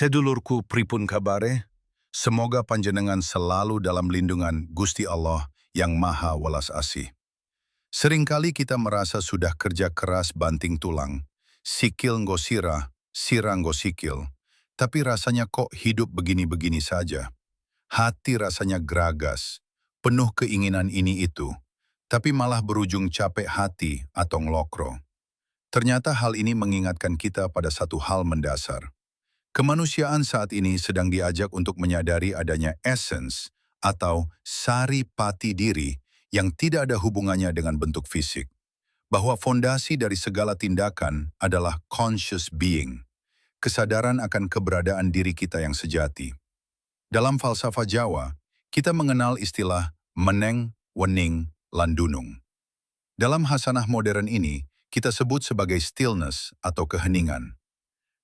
Sedulurku pripun kabare? Semoga panjenengan selalu dalam lindungan Gusti Allah yang Maha Welas Asih. Seringkali kita merasa sudah kerja keras banting tulang, sikil nggo sirah, sirah nggo sikil, tapi rasanya kok hidup begini-begini saja. Hati rasanya geragas, penuh keinginan ini itu, tapi malah berujung capek hati atau ngelokro. Ternyata hal ini mengingatkan kita pada satu hal mendasar. Kemanusiaan saat ini sedang diajak untuk menyadari adanya essence atau sari pati diri yang tidak ada hubungannya dengan bentuk fisik. Bahwa fondasi dari segala tindakan adalah conscious being, kesadaran akan keberadaan diri kita yang sejati. Dalam falsafah Jawa, kita mengenal istilah meneng, wening, landunung. Dalam hasanah modern ini, kita sebut sebagai stillness atau keheningan.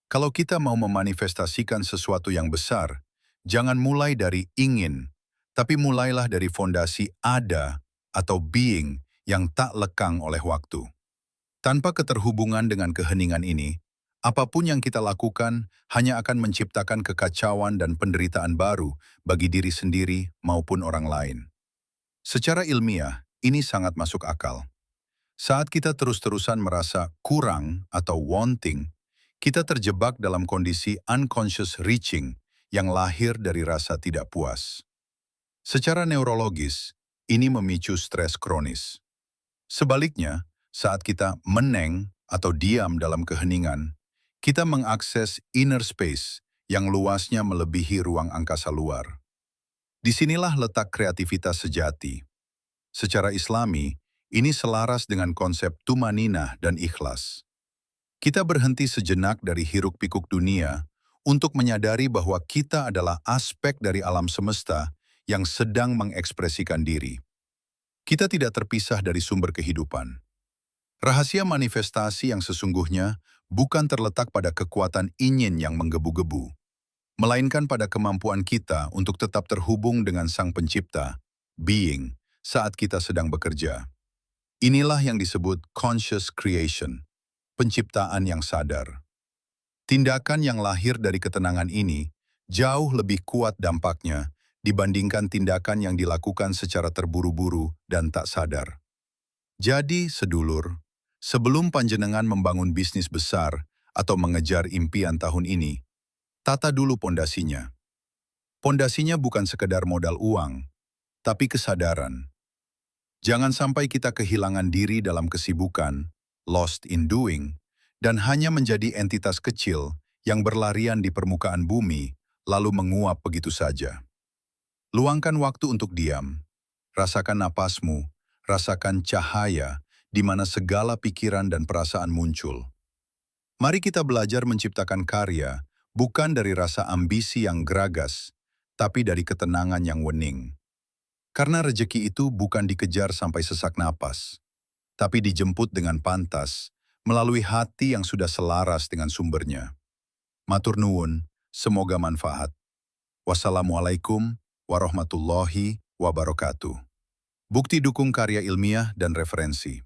Kalau kita mau memanifestasikan sesuatu yang besar, jangan mulai dari ingin, tapi mulailah dari fondasi ada atau being yang tak lekang oleh waktu. Tanpa keterhubungan dengan keheningan ini, apapun yang kita lakukan hanya akan menciptakan kekacauan dan penderitaan baru bagi diri sendiri maupun orang lain. Secara ilmiah, ini sangat masuk akal. Saat kita terus-terusan merasa kurang atau wanting, kita terjebak dalam kondisi unconscious reaching yang lahir dari rasa tidak puas. Secara neurologis, ini memicu stres kronis. Sebaliknya, saat kita meneng atau diam dalam keheningan, kita mengakses inner space yang luasnya melebihi ruang angkasa luar. Disinilah letak kreativitas sejati. Secara Islami, ini selaras dengan konsep tumaninah dan ikhlas. Kita berhenti sejenak dari hiruk-pikuk dunia untuk menyadari bahwa kita adalah aspek dari alam semesta yang sedang mengekspresikan diri. Kita tidak terpisah dari sumber kehidupan. Rahasia manifestasi yang sesungguhnya bukan terletak pada kekuatan ingin yang menggebu-gebu, melainkan pada kemampuan kita untuk tetap terhubung dengan Sang Pencipta, being, saat kita sedang bekerja. Inilah yang disebut conscious creation. Penciptaan yang sadar. Tindakan yang lahir dari ketenangan ini jauh lebih kuat dampaknya dibandingkan tindakan yang dilakukan secara terburu-buru dan tak sadar. Jadi, sedulur, sebelum panjenengan membangun bisnis besar atau mengejar impian tahun ini, tata dulu pondasinya. Pondasinya bukan sekedar modal uang, tapi kesadaran. Jangan sampai kita kehilangan diri dalam kesibukan, lost in doing, dan hanya menjadi entitas kecil yang berlarian di permukaan bumi, lalu menguap begitu saja. Luangkan waktu untuk diam, rasakan napasmu, rasakan cahaya di mana segala pikiran dan perasaan muncul. Mari kita belajar menciptakan karya, bukan dari rasa ambisi yang geragas, tapi dari ketenangan yang wening. Karena rejeki itu bukan dikejar sampai sesak napas, tapi dijemput dengan pantas, melalui hati yang sudah selaras dengan sumbernya. Matur nuwun, semoga manfaat. Wassalamualaikum warahmatullahi wabarakatuh. Bukti dukung karya ilmiah dan referensi.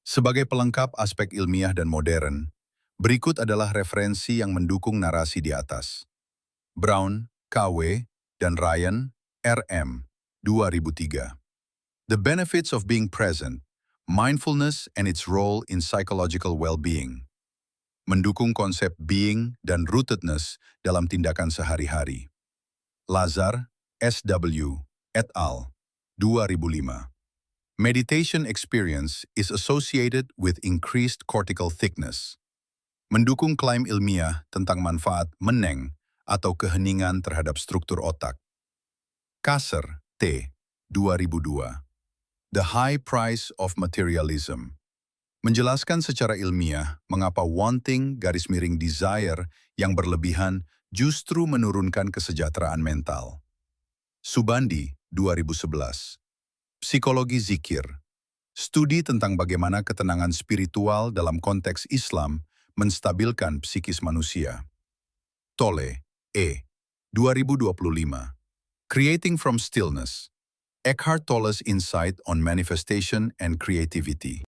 Sebagai pelengkap aspek ilmiah dan modern, berikut adalah referensi yang mendukung narasi di atas. Brown, K.W., dan Ryan, R.M., 2003. The Benefits of Being Present, Mindfulness and its Role in Psychological Well-Being. Mendukung konsep being dan rootedness dalam tindakan sehari-hari. Lazar, S.W., et al., 2005. Meditation experience is associated with increased cortical thickness. Mendukung klaim ilmiah tentang manfaat meneng atau keheningan terhadap struktur otak. Kasser, T., 2002. The High Price of Materialism. Menjelaskan secara ilmiah mengapa wanting _desire yang berlebihan justru menurunkan kesejahteraan mental. Subandi, 2011. Psikologi Zikir. Studi tentang bagaimana ketenangan spiritual dalam konteks Islam menstabilkan psikis manusia. Tolle, E. 2025. Creating from Stillness. Eckhart Tolle's Insight on Manifestation and Creativity.